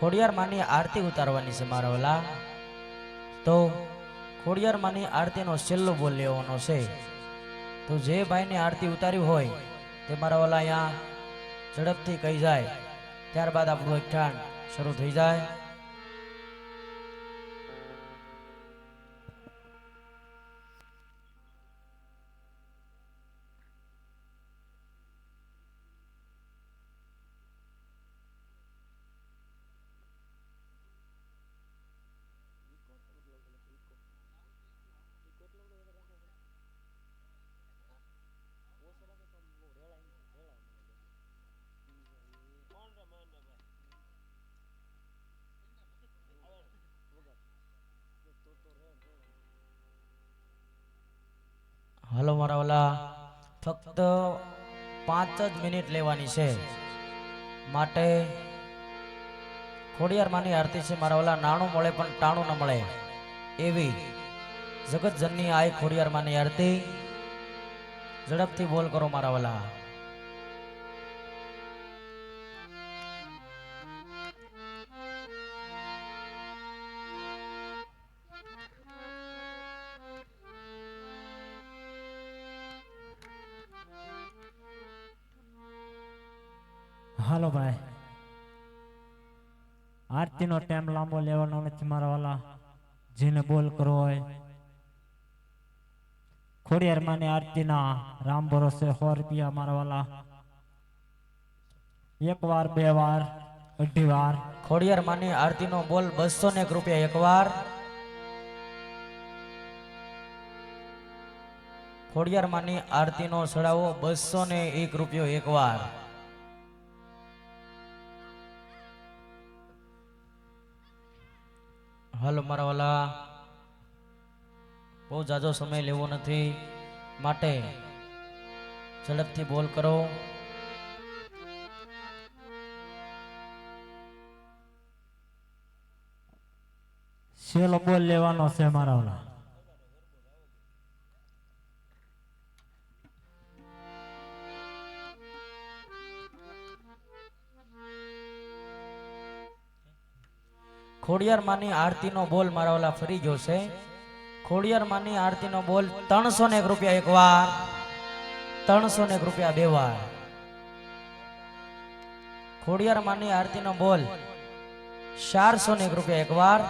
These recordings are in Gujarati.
ખોડિયાર માની આરતી ઉતારવાની છે મારા વાલા। તો ખોડિયાર માની આરતીનો છેલ્લો બોલ લેવાનો છે। તો જે ભાઈને આરતી ઉતારી હોય તે મારા વાલા અહીંયા ઝડપથી કહી જાય, ત્યારબાદ આપણું એકઠાણ શરૂ થઈ જાય। હાલો મારા વાલા, ફક્ત 5 જ મિનિટ લેવાની છે, માટે ખોડિયાર માની આરતી છે મારા વાલા। નાણું મળે પણ ટાણું ન મળે એવી જગત જનની આય ખોડિયાર માની આરતી। ઝડપથી બોલ કરો મારા વાલા। હાલો ભાઈ, આરતીનો ટાઈમ લાંબો લેવાનો નથી મારા વાલા। જેને બોલ કરવો હોય ખોડિયાર માની આરતીના રામ ભરોસે 100 રૂપિયા મારા વાલા। એક વાર, બે વાર, અઢી વાર। ખોડિયાર માની આરતીનો બોલ 201 રૂપિયા એકવાર। ખોડિયાર માની આરતીનો સડાવો 201 રૂપિયો એકવાર। હાલો મારા વાલા, બહુ જાજો સમય લેવો નથી, માટે ઝડપથી બોલ કરો। છેલ્લો બોલ લેવાનો છે મારા વાલા। ખોડિયાર માની આરતીનો બોલ મારા વાલા ફરી ગયો છે। ખોડિયાર માની આરતીનો બોલ 301 રૂપિયા એકવાર, 301 રૂપિયા બે વાર। ખોડિયાર માની આરતીનો બોલ 401 રૂપિયા એકવાર।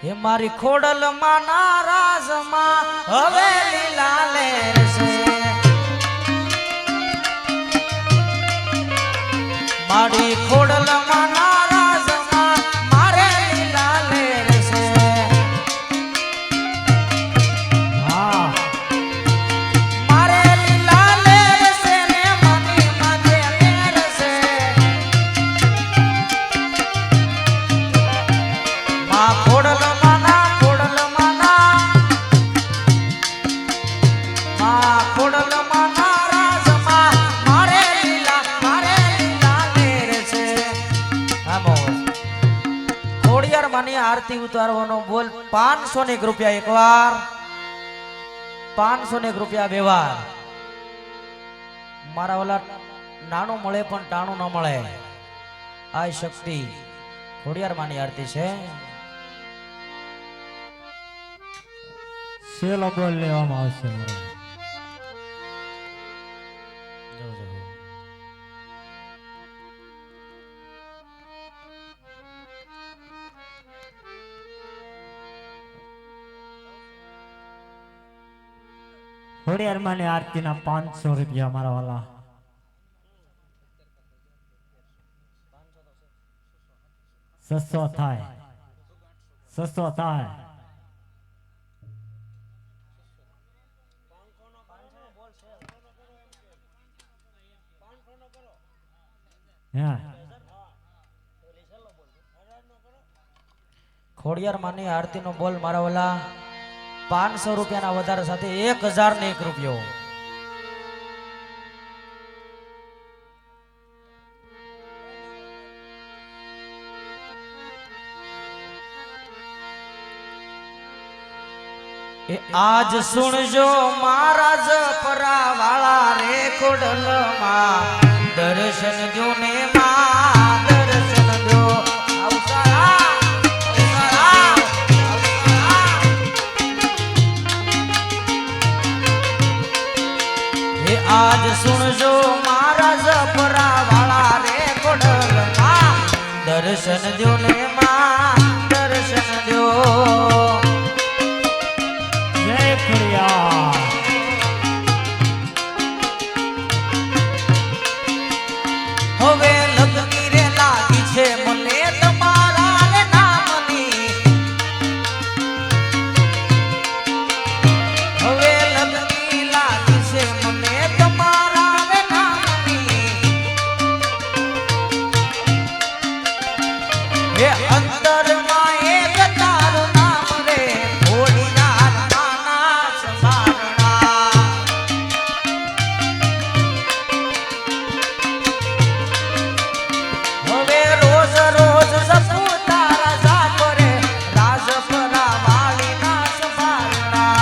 હે મારી ખોડલ માના રાજમાં હવે લીલા લેર છે, મારી ખોડલ માના રાજમાં મારે લીલા લેર છે। હા, મારે લીલા લેર છે ને માની માથે લેર છે। માં ખોડલ માના, ખોડલ માના, માં ખોડલ માના રાજમાં મારે લીલા લેર છે। ખોડિયાર માની આરતી ઉતારવાનો બોલ 501 રૂપિયા એકવાર, 501 રૂપિયા બે વાર। મારા વાલા, નાણું મળે પણ ટાણું ન મળે, આ શક્તિ ખોડિયાર માની આરતી છે। છેલ્લો બોલ લેવામાં આવશે મારા વાલા। ખોડિયાર માની આરતીના 500 રૂપિયા મારા વાલા। 600 થાય, 600 થાય। ખોડિયાર માની આરતીનો બોલ મારા વાલા 500 રૂપિયાના વધારા સાથે 1001 રૂપિયો। आज सुनजो महाराज परा वाला रे खोडल दर्शन જો મારા જપરા વાળા રે કોડલમાં દર્શન દો ને માં દર્શન દો જય ખોડિયાર હવે લગની રે લાગી છે મને તમારા રે નામની હવે લગની લાગી છે મને તમારા રે નામની હે અંતરમાં એક તારું નામ રે ખોડિયાર માના સંભારણા હવે રોજ રોજ જપું તારા જાપ રે રાજપરા વાલીના સંભારણા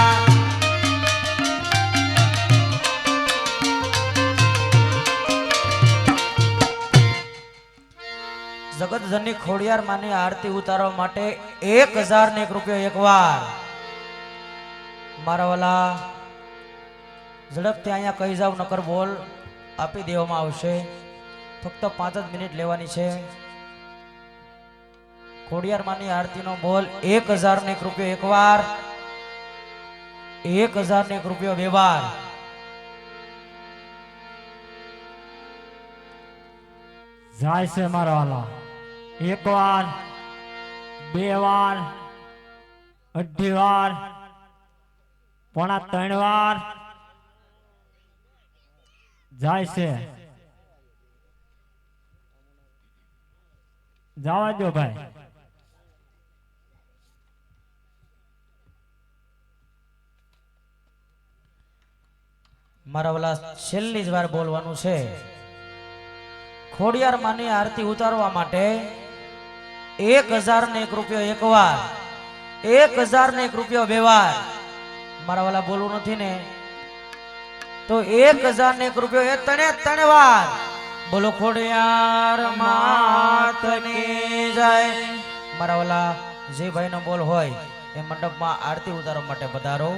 જગતજનની ખોડિયાર માની આરતી ઉતારવા માટે 1001 રૂપિયો એકવાર મારા વાલા ઝડપથી અહીંયા કહી જાવ નકર બોલ આપી દેવામાં આવશે ફક્ત 5 જ મિનિટ લેવાની છે ખોડિયાર માની આરતીનો બોલ 1001 રૂપિયો એકવાર 1001 રૂપિયો બે વાર જાય છે મારા વાલા એક વાર બે વાર અઢી વાર પોણા 3 વાર જાય છે જવા દો ભાઈ મારા વાલા છેલ્લી જ વાર બોલવાનું છે ખોડિયાર માની આરતી ઉતારવા માટે 1001 રૂપિયો એકવાર 1001 રૂપિયો બે વાર મારા વાલા બોલવું નથી ને તો 1001 રૂપિયો એ ત્રણે વાર બોલો ખોડિયાર માતની જય મારા વાલા જે ભાઈનો બોલ હોય એ મંડપમાં આરતી ઉતારવા માટે પધારો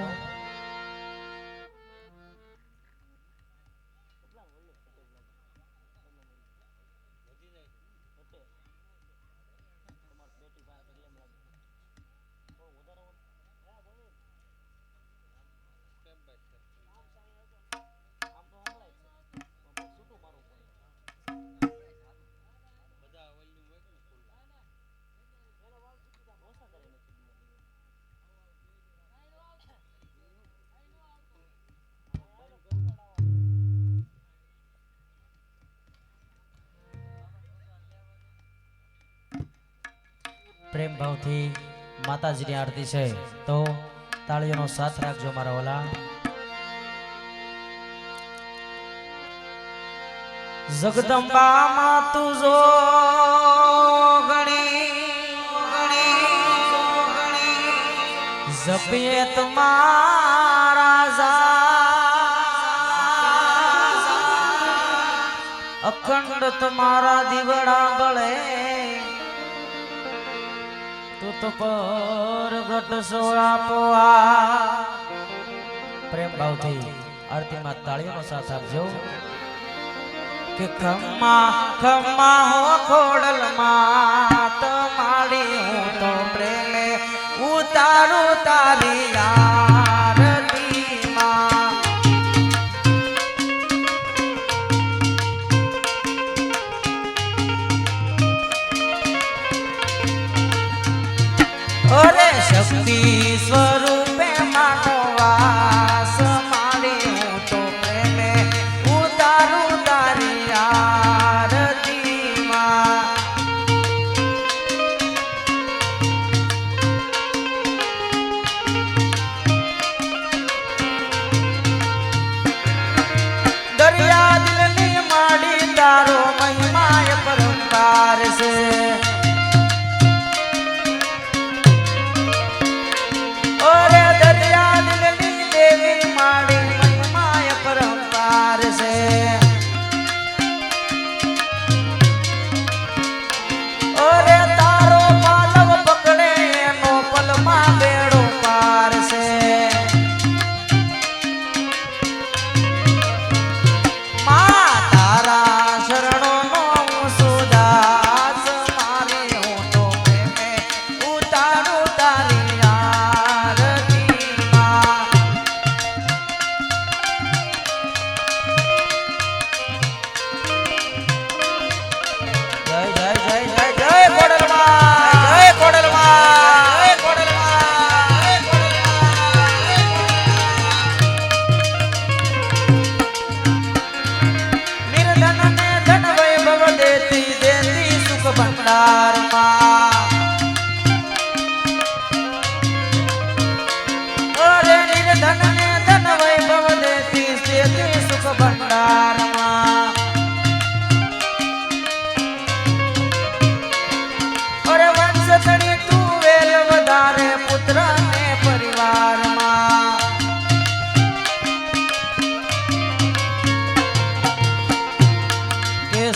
પ્રેમ ભાવથી માતાજીની આરતી છે તો તાળીઓનો સાથ રાખજો મારા વાલા જગદંબા માં તું જો જપીએ તમારા અખંડ તમારા દીવડા બળે તો પર ઘટ સોળા પોવા પ્રેમ ભાવથી આરતીમાં તાળીઓનો સાથ આપજો કે ખમ્મા ખમ્મા હો ખોડલમાં તમારી હું તો પ્રેમે ઉતારું તારી આરતીમાં અરે શક્તિ સ્વરૂપે માનો વાસ મારી હું તો પ્રેમે ઉતારું તારી આરતીમાં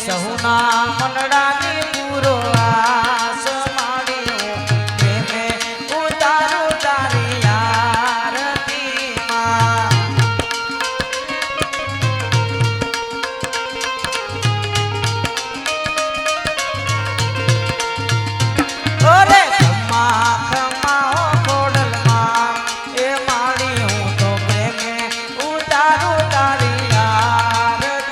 સહુના મનડાની પૂરો આસ માણ્યો પ્રેમે ઉતારું તારી આરતીમાં ઓરે ખમ્મા ખમ્મા ખોડલમાં એ માણી હું તો પ્રેમે ઉતારું તારી આરતીમાં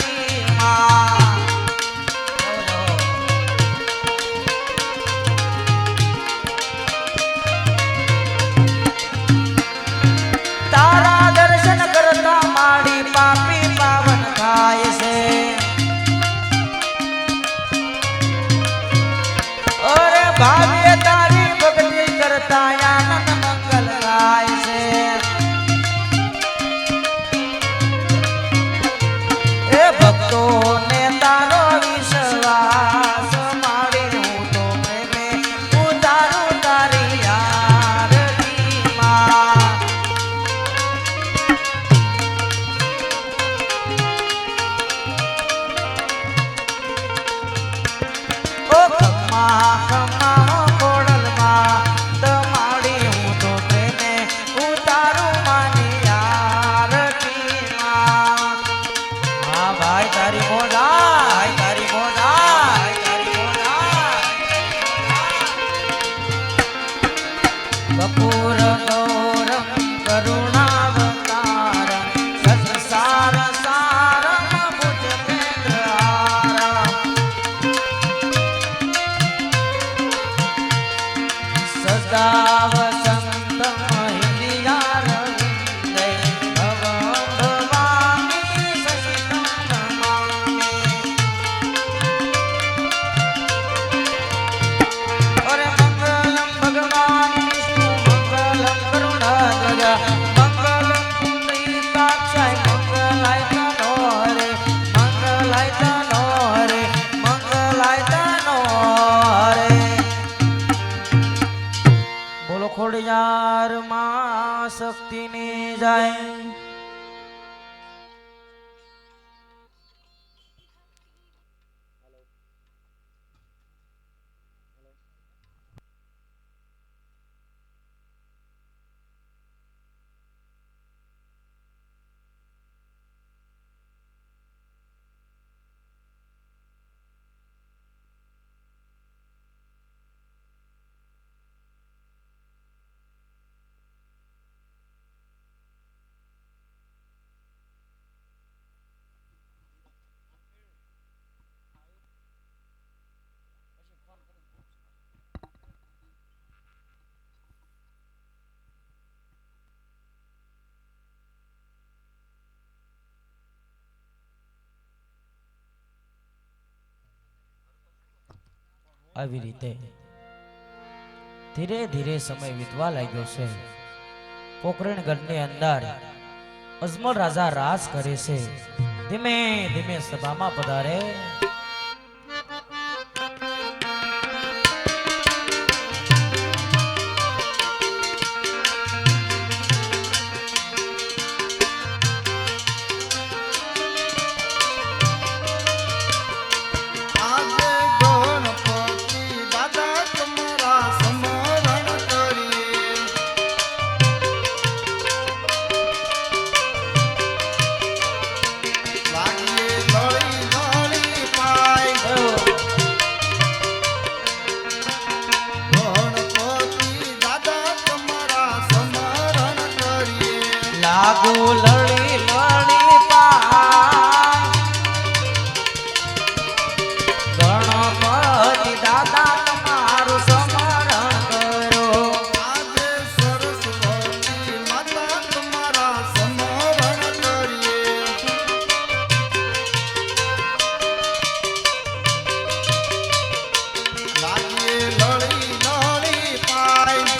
તારા દર્શન કરતા માડી પાપી પાવન થાય છે અરે ભાવ્ય તારી ભક્તિ કરતા આનંદ મંગલ થાય છે એ ભક્તોને તારો વિશ્વાસ માડી હું તો પ્રેમે ઉતારું તારી આરતીમાં ઓ ખમ્મા ખમ્મા ખોડલમાં તમારી હું તો પ્રેમે ઉતારું માની આરતીમાં હા ભાઈ તારી મોજાય તારી મોજાય તારી મોજાય કપૂર ગૌરમ કરુણાવતારમ સંસાર સારમ ભુજગેન્દ્રહારમ સદા વસંતમ હિંદિયારવિંદે ભવં ભવામી સસિતં નમામિ અરે મંગલમ ભગવાન વિષ્ણુ મંગલમ કરુણાધ્વજ મંગલમ પુંડરીકાક્ષાય મંગલાય તનો હરે મંગલાય તનો હરે મંગલાય તનો હરે બોલો ખોડિયાર માં શક્તિની જાય આવી રીતે ધીરે ધીરે સમય વીતવા લાગ્યો છે પોકરણગઢની અંદર અજમલ રાજા રાજ કરે છે ધીમે ધીમે સભામાં પધારે લાગુ લડી લડી પાય ગણપતિ દાદા તમારું સ્મરણ કરો આજે સરસ્વતી માતા તમારા સ્મરણ કરીએ લાગીએ લડી લડી પાય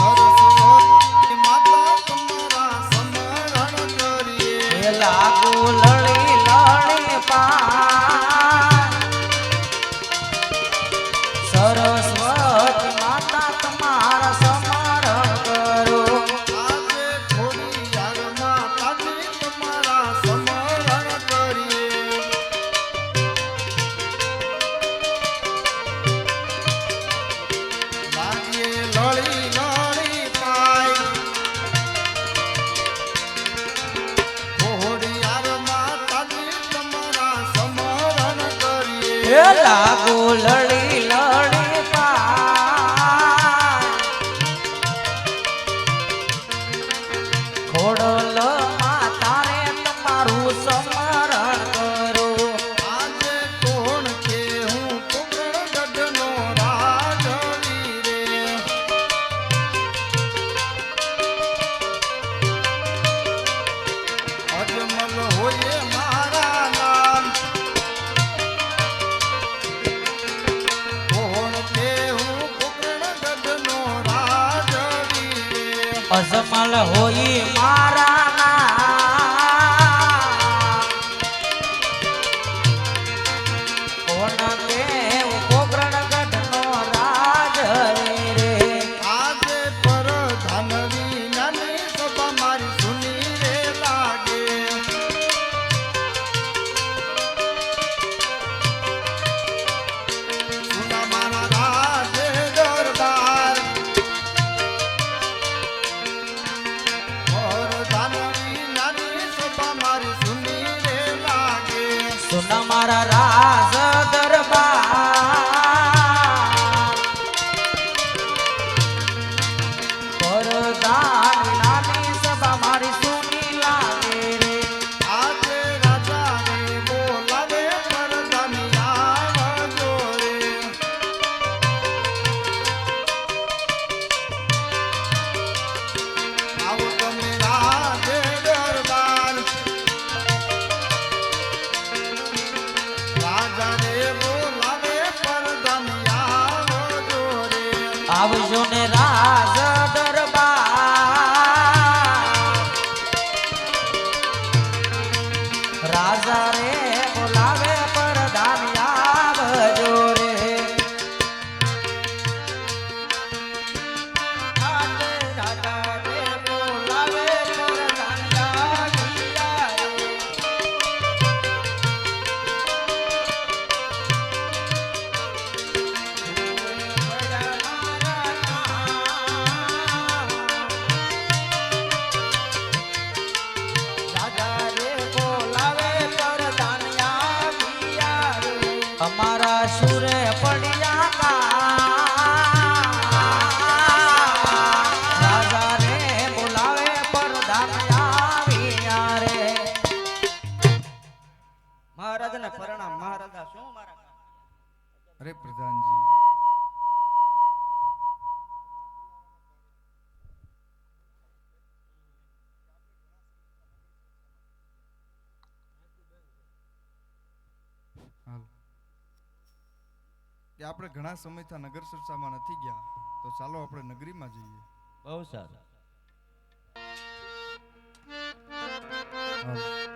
સરસ્વતી માતા તમારા સ્મરણ કરીએ લાગુ લડી લડી પાય સરસ્વતી માતા તમારા સ્મરણ કરો આજે ખોડિયાર માતાજી તમારા સ્મરણ એ લાગુ લડી લડી પાય ખોડલ માતારે તમારું સમરણ કરું આજે કોણ કે હું કુકરગઢનો રાજવી રે અજમલ હોઈએ મારા નામ કોણ કે હું કુકરગઢનો રાજવી રે અજમલ હોઈ મારા નામ કોણ કે પોકરણગઢનો રાજ રે આજે પરધાનવી નાની સભા મારી સુની રે લાગે સુના મારા રાજે દરબાર પરધાનવી નાની સભા મારી સુની રે લાગે સુના મારા રાજ દરબાર પરદાન નાની સભા મારી સુની લાગે રે આજે રાજા રે બોલાવે પરધાની આવજો રે આવો તમે રાજે દરબાર રાજા રે બોલાવે પરધાની આવજો રે આવજો ને રાજ દરબાર રાજા રે બોલાવે પરધાન આવજો રે આજે રાજા રે બોલાવે પરધાન આવ્યા રે અમારા સુરે પડ્યા કા રાજા રે બોલાવે પરધાન આવ્યા રે મહારાજને પ્રણામ મહારાજા શું મારા અરે પ્રધાનજી કે આપણે ઘણા સમયથી નગર ચર્ચામાં નથી ગયા તો ચાલો આપણે નગરીમાં જઈએ બહુ સારું હાલ.